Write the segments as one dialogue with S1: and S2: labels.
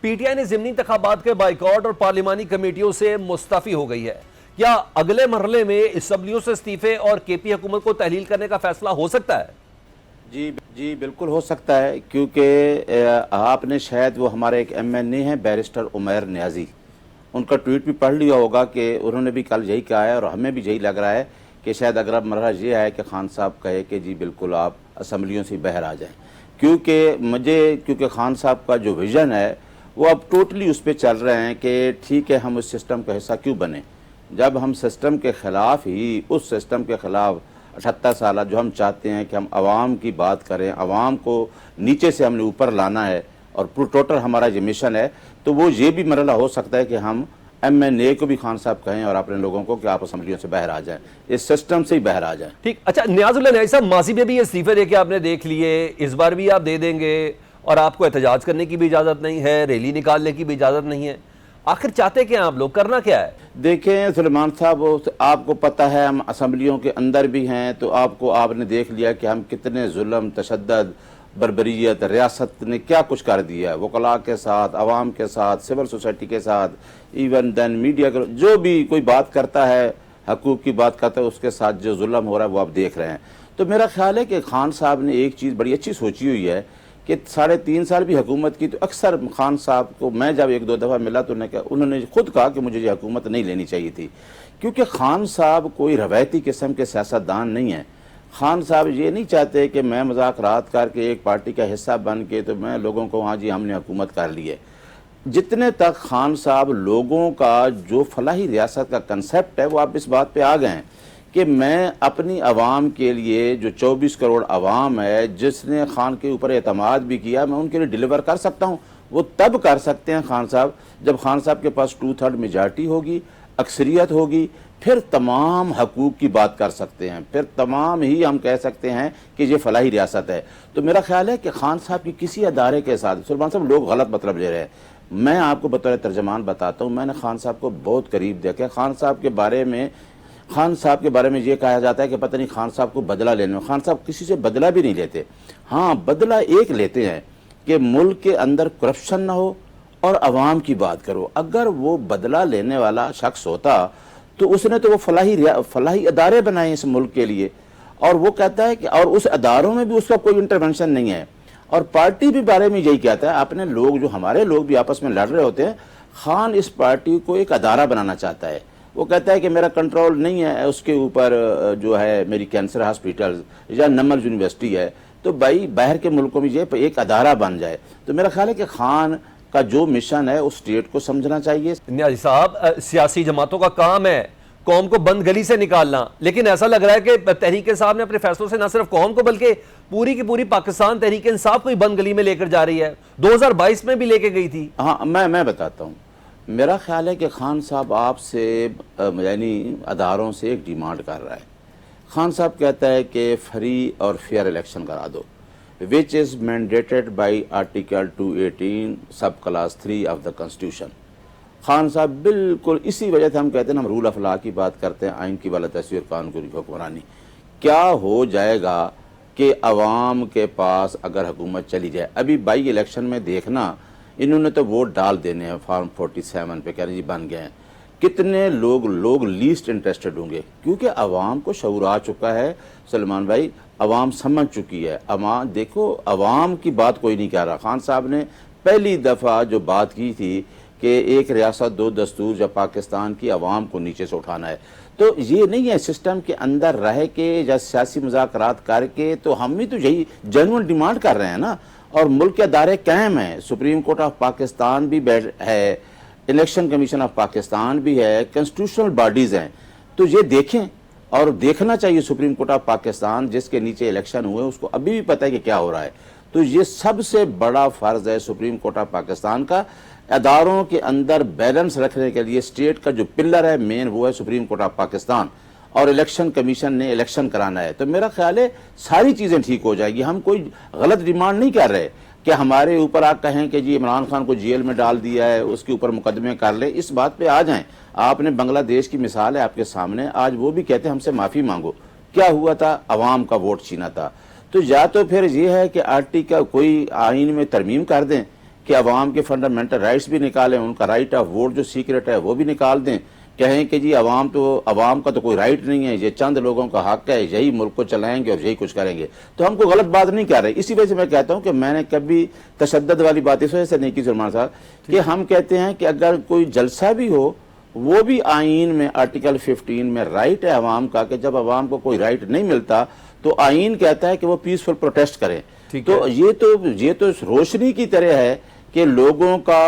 S1: P T I نے ضمنی انتخابات کے بائیکاٹ اور پارلیمانی کمیٹیوں سے مستعفی ہو گئی ہے. کیا اگلے مرحلے میں اسمبلیوں سے استعفے اور کے پی حکومت کو تحلیل کرنے کا فیصلہ ہو سکتا ہے؟
S2: جی بالکل ہو سکتا ہے، کیونکہ آپ نے شاید وہ ہمارے ایک ایم این اے ہیں بیرسٹر عمیر نیازی، ان کا ٹویٹ بھی پڑھ لیا ہوگا کہ انہوں نے بھی کل یہی کہا ہے، اور ہمیں بھی یہی لگ رہا ہے کہ شاید اگر اب مرحلہ یہ ہے کہ خان صاحب کہے کہ جی بالکل آپ اسمبلیوں سے باہر آ جائیں، کیونکہ خان صاحب کا جو ویژن ہے وہ اب ٹوٹلی اس پہ چل رہے ہیں کہ ٹھیک ہے ہم اس سسٹم کا حصہ کیوں بنیں، جب ہم سسٹم کے خلاف ہی اس سسٹم کے خلاف 78 سالہ جو ہم چاہتے ہیں کہ ہم عوام کی بات کریں، عوام کو نیچے سے ہم نے اوپر لانا ہے اور ٹوٹل ہمارا یہ مشن ہے، تو وہ یہ بھی مرحلہ ہو سکتا ہے کہ ہم ایم این اے کو بھی خان صاحب کہیں اور اپنے لوگوں کو کہ آپ اسمبلیوں سے باہر آ جائیں، اس سسٹم سے ہی باہر آ جائیں.
S1: ٹھیک. اچھا نیاز اللہ نیازی صاحب، ماضی میں بھی یہ استعفے دے کے آپ نے دیکھ لیے، اس بار بھی آپ دے دیں گے اور آپ کو احتجاج کرنے کی بھی اجازت نہیں ہے، ریلی نکالنے کی بھی اجازت نہیں ہے. آخر چاہتے کیا آپ لوگ، کرنا کیا ہے؟
S2: دیکھیں سلیمان صاحب، آپ کو پتہ ہے ہم اسمبلیوں کے اندر بھی ہیں، تو آپ نے دیکھ لیا کہ ہم کتنے ظلم، تشدد، بربریت ریاست نے کیا کچھ کر دیا ہے، وکلاء کے ساتھ، عوام کے ساتھ، سول سوسائٹی کے ساتھ، ایون دین میڈیا کے، جو بھی کوئی بات کرتا ہے، حقوق کی بات کرتا ہے، اس کے ساتھ جو ظلم ہو رہا ہے وہ آپ دیکھ رہے ہیں. تو میرا خیال ہے کہ خان صاحب نے ایک چیز بڑی اچھی سوچی ہوئی ہے کہ 3.5 سال بھی حکومت کی، تو اکثر خان صاحب کو میں جب 1-2 دفعہ ملا تو انہوں نے خود کہا کہ مجھے یہ حکومت نہیں لینی چاہیے تھی، کیونکہ خان صاحب کوئی روایتی قسم کے سیاستدان نہیں ہیں. خان صاحب یہ نہیں چاہتے کہ میں مذاکرات کر کے ایک پارٹی کا حصہ بن کے تو میں لوگوں کو ہاں جی ہم نے حکومت کر لی ہے. جتنے تک خان صاحب لوگوں کا جو فلاحی ریاست کا کنسیپٹ ہے وہ آپ اس بات پہ آ گئے ہیں کہ میں اپنی عوام کے لیے، جو 24 کروڑ عوام ہے جس نے خان کے اوپر اعتماد بھی کیا، میں ان کے لیے ڈیلیور کر سکتا ہوں. وہ تب کر سکتے ہیں خان صاحب جب خان صاحب کے پاس 2/3 میجارٹی ہوگی، اکثریت ہوگی، پھر تمام حقوق کی بات کر سکتے ہیں، پھر تمام ہی ہم کہہ سکتے ہیں کہ یہ فلاحی ریاست ہے. تو میرا خیال ہے کہ خان صاحب کی کسی ادارے کے ساتھ، سلمان صاحب لوگ غلط مطلب لے رہے ہیں، میں آپ کو بطور ترجمان بتاتا ہوں، میں نے خان صاحب کو بہت قریب دیکھا. خان صاحب کے بارے میں یہ کہا جاتا ہے کہ پتہ نہیں خان صاحب کو بدلہ لینے، خان صاحب کسی سے بدلہ بھی نہیں لیتے. ہاں بدلہ ایک لیتے ہیں کہ ملک کے اندر کرپشن نہ ہو اور عوام کی بات کرو. اگر وہ بدلہ لینے والا شخص ہوتا تو اس نے تو وہ فلاحی ادارے بنائے اس ملک کے لیے، اور وہ کہتا ہے کہ اور اس اداروں میں بھی اس کا کوئی انٹرونشن نہیں ہے. اور پارٹی بھی بارے میں یہی کہتا ہے، اپنے لوگ جو ہمارے لوگ بھی آپس میں لڑ رہے ہوتے ہیں، خان اس پارٹی کو ایک ادارہ بنانا چاہتا ہے. وہ کہتا ہے کہ میرا کنٹرول نہیں ہے اس کے اوپر، جو ہے میری کینسر ہاسپیٹل یا نمل یونیورسٹی ہے، تو بھائی باہر کے ملکوں میں یہ ایک ادارہ بن جائے. تو میرا خیال ہے کہ خان کا جو مشن ہے اس اسٹیٹ کو سمجھنا چاہیے.
S1: نیازی صاحب، سیاسی جماعتوں کا کام ہے قوم کو بند گلی سے نکالنا، لیکن ایسا لگ رہا ہے کہ تحریک انصاف نے اپنے فیصلوں سے نہ صرف قوم کو بلکہ پوری کی پوری پاکستان تحریک انصاف کو ہی بند گلی میں لے کر جا رہی ہے. 2022 میں بھی لے کے گئی تھی.
S2: ہاں میں بتاتا ہوں. میرا خیال ہے کہ خان صاحب آپ سے یعنی اداروں سے ایک ڈیمانڈ کر رہا ہے. خان صاحب کہتا ہے کہ فری اور فیئر الیکشن کرا دو، which is mandated by Article 218 sub clause 3 of the Constitution. Khan صاحب بالکل اسی وجہ سے ہم کہتے ہیں، ہم رول آف لا کی بات کرتے ہیں، آئین کی والا تصویر، قانون کی حکمرانی. کیا ہو جائے گا کہ عوام کے پاس اگر حکومت چلی جائے؟ ابھی بائی الیکشن میں دیکھنا، انہوں نے تو ووٹ ڈال دینے ہیں فارم 47 پہ، کہہ رہے جی بن گئے ہیں. کتنے لوگ لیسٹ انٹرسٹڈ ہوں گے، کیونکہ عوام کو شعور آ چکا ہے. سلمان بھائی، عوام سمجھ چکی ہے. دیکھو عوام کی بات کوئی نہیں کہہ رہا. خان صاحب نے پہلی دفعہ جو بات کی تھی کہ ایک ریاست 2 دستور جب پاکستان کی عوام کو نیچے سے اٹھانا ہے، تو یہ نہیں ہے سسٹم کے اندر رہ کے یا سیاسی مذاکرات کر کے. تو ہم بھی تو یہی جنون ڈیمانڈ کر رہے ہیں نا. اور ملک کے ادارے قائم ہیں، سپریم کورٹ آف پاکستان بھی ہے، الیکشن کمیشن آف پاکستان بھی ہے، کنسٹیٹیوشنل باڈیز ہیں. تو یہ دیکھیں، اور دیکھنا چاہیے سپریم کورٹ آف پاکستان جس کے نیچے الیکشن ہوئے اس کو ابھی بھی پتہ ہے کہ کیا ہو رہا ہے. تو یہ سب سے بڑا فرض ہے سپریم کورٹ آف پاکستان کا. اداروں کے اندر بیلنس رکھنے کے لیے اسٹیٹ کا جو پلر ہے مین وہ ہے سپریم کورٹ آف پاکستان، اور الیکشن کمیشن نے الیکشن کرانا ہے. تو میرا خیال ہے ساری چیزیں ٹھیک ہو جائے گی. ہم کوئی غلط ڈیمانڈ نہیں کر رہے کہ ہمارے اوپر آپ کہیں کہ جی عمران خان کو جیل میں ڈال دیا ہے، اس کے اوپر مقدمے کر لیں. اس بات پہ آ جائیں. آپ نے بنگلہ دیش کی مثال ہے آپ کے سامنے، آج وہ بھی کہتے ہیں ہم سے معافی مانگو. کیا ہوا تھا؟ عوام کا ووٹ چھینا تھا. تو یا تو پھر یہ ہے کہ آرٹیکل کوئی آئین میں ترمیم کر دیں کہ عوام کے فنڈامنٹل رائٹس بھی نکالیں, ان کا رائٹ آف ووٹ جو سیکرٹ ہے وہ بھی نکال دیں, کہیں کہ جی عوام کا تو کوئی رائٹ نہیں ہے, یہ چند لوگوں کا حق ہے, یہی ملک کو چلائیں گے اور یہی کچھ کریں گے. تو ہم کو غلط بات نہیں کر رہے. اسی وجہ سے میں کہتا ہوں کہ میں نے کبھی تشدد والی بات اس وجہ سے نہیں کی سلمان صاحب کہ ہم کہتے ہیں کہ اگر کوئی جلسہ بھی ہو وہ بھی آئین میں آرٹیکل 15 میں رائٹ ہے عوام کا کہ جب عوام کو کوئی رائٹ نہیں ملتا تو آئین کہتا ہے کہ وہ پیسفل پروٹیسٹ کریں. تو یہ تو روشنی کی طرح ہے کہ لوگوں کا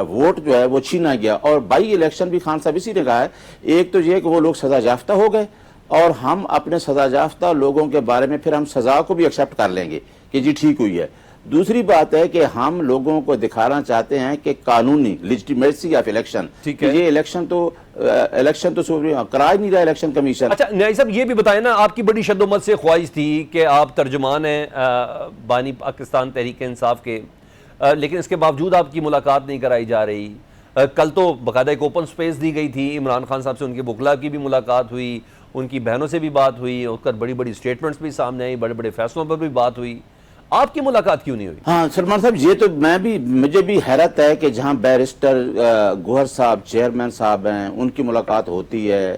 S2: ووٹ جو ہے وہ چھینا گیا. اور بائی الیکشن بھی خان صاحب اسی نے کہا ہے, ایک تو یہ کہ وہ لوگ سزا یافتہ ہو گئے اور ہم اپنے سزا یافتہ لوگوں کے بارے میں پھر ہم سزا کو بھی ایکسیپٹ کر لیں گے کہ جی ٹھیک ہوئی ہے. دوسری بات ہے کہ ہم لوگوں کو دکھانا چاہتے ہیں کہ قانونی لیجٹیمیسی آف الیکشن, یہ الیکشن تو کرا نہیں رہا الیکشن کمیشن.
S1: اچھا نیازی صاحب یہ بھی بتائیں نا, آپ کی بڑی شد و مت سے خواہش تھی کہ آپ ترجمان ہیں بانی پاکستان تحریک انصاف کے, لیکن اس کے باوجود آپ کی ملاقات نہیں کرائی جا رہی. کل تو باقاعدہ ایک اوپن سپیس دی گئی تھی, عمران خان صاحب سے ان کے وکلاء کی بھی ملاقات ہوئی, ان کی بہنوں سے بھی بات ہوئی, اس کا بڑی بڑی سٹیٹمنٹس بھی سامنے آئی, بڑے بڑے فیصلوں پر بھی بات ہوئی. آپ کی ملاقات کیوں نہیں ہوئی؟
S2: ہاں سلمان صاحب, یہ تو مجھے بھی حیرت ہے کہ جہاں بیرسٹر گوہر صاحب چیئرمین صاحب ہیں ان کی ملاقات ہوتی ہے,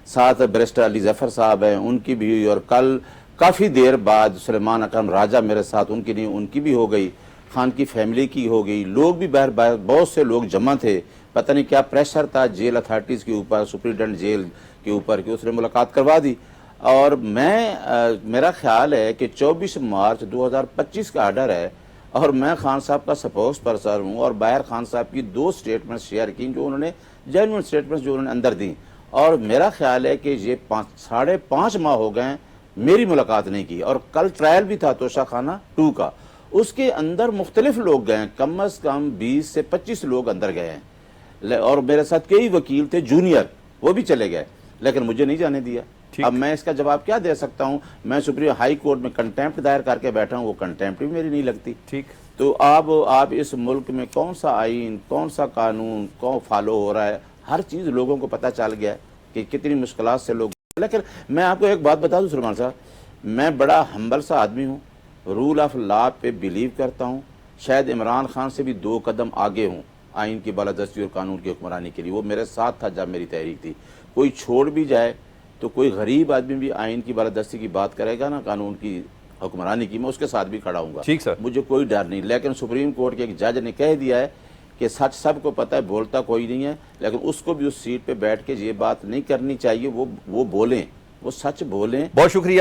S2: ساتھ بیرسٹر علی ظفر صاحب ہیں ان کی بھی ہوئی, اور کل کافی دیر بعد سلیمان اکرم راجہ میرے ساتھ ان کی نہیں ان کی بھی ہو گئی, خان کی فیملی کی ہو گئی, لوگ بھی بہت سے لوگ جمع تھے. پتہ نہیں کیا پریشر تھا جیل اتھارٹیز کے اوپر, سپرنٹینڈنٹ جیل کے اوپر, کہ اس نے ملاقات کروا دی. اور میرا خیال ہے کہ 24 مارچ 2025 کا آرڈر ہے اور میں خان صاحب کا سپوکس پرسن ہوں, اور باہر خان صاحب کی 2 سٹیٹمنٹ شیئر کی جو انہوں نے جینوئن سٹیٹمنٹ جو انہوں نے اندر دیں, اور میرا خیال ہے کہ یہ 5.5 ماہ ہو گئے ہیں میری ملاقات نہیں کی. اور کل ٹرائل بھی تھا توشہ خانہ 2 کا, اس کے اندر مختلف لوگ گئے ہیں, کم از کم 20 سے 25 لوگ اندر گئے ہیں, اور میرے ساتھ کئی وکیل تھے جونیئر, وہ بھی چلے گئے, لیکن مجھے نہیں جانے دیا. اب میں اس کا جواب کیا دے سکتا ہوں؟ میں سپریم ہائی کورٹ میں کنٹیمپٹ دائر کر کے بیٹھا ہوں, وہ کنٹیمپٹ بھی میری نہیں لگتی.
S1: ٹھیک,
S2: تو آپ اس ملک میں کون سا آئین, کون سا قانون کون فالو ہو رہا ہے, ہر چیز لوگوں کو پتہ چل گیا کہ کتنی مشکلات سے لوگ. لیکن میں آپ کو ایک بات بتا دوں سلمان صاحب, میں بڑا ہمبل سا آدمی ہوں, رول آف لا پہ بیلیو کرتا ہوں, شاید عمران خان سے بھی 2 قدم آگے ہوں آئین کی بالادستی اور قانون کی حکمرانی کے لیے. وہ میرے ساتھ تھا جب میری تحریک تھی. کوئی چھوڑ بھی جائے تو کوئی غریب آدمی بھی آئین کی بالادستی کی بات کرے گا نا, قانون کی حکمرانی کی, میں اس کے ساتھ بھی کھڑا ہوں گا.
S1: ٹھیک سر,
S2: مجھے کوئی ڈر نہیں. لیکن سپریم کورٹ کے ایک جج نے کہہ دیا ہے کہ سچ سب کو پتہ ہے, بولتا کوئی نہیں ہے, لیکن اس کو بھی اس سیٹ پہ بیٹھ کے یہ بات نہیں کرنی چاہیے, وہ بولیں, وہ سچ بولیں.
S1: بہت شکریہ.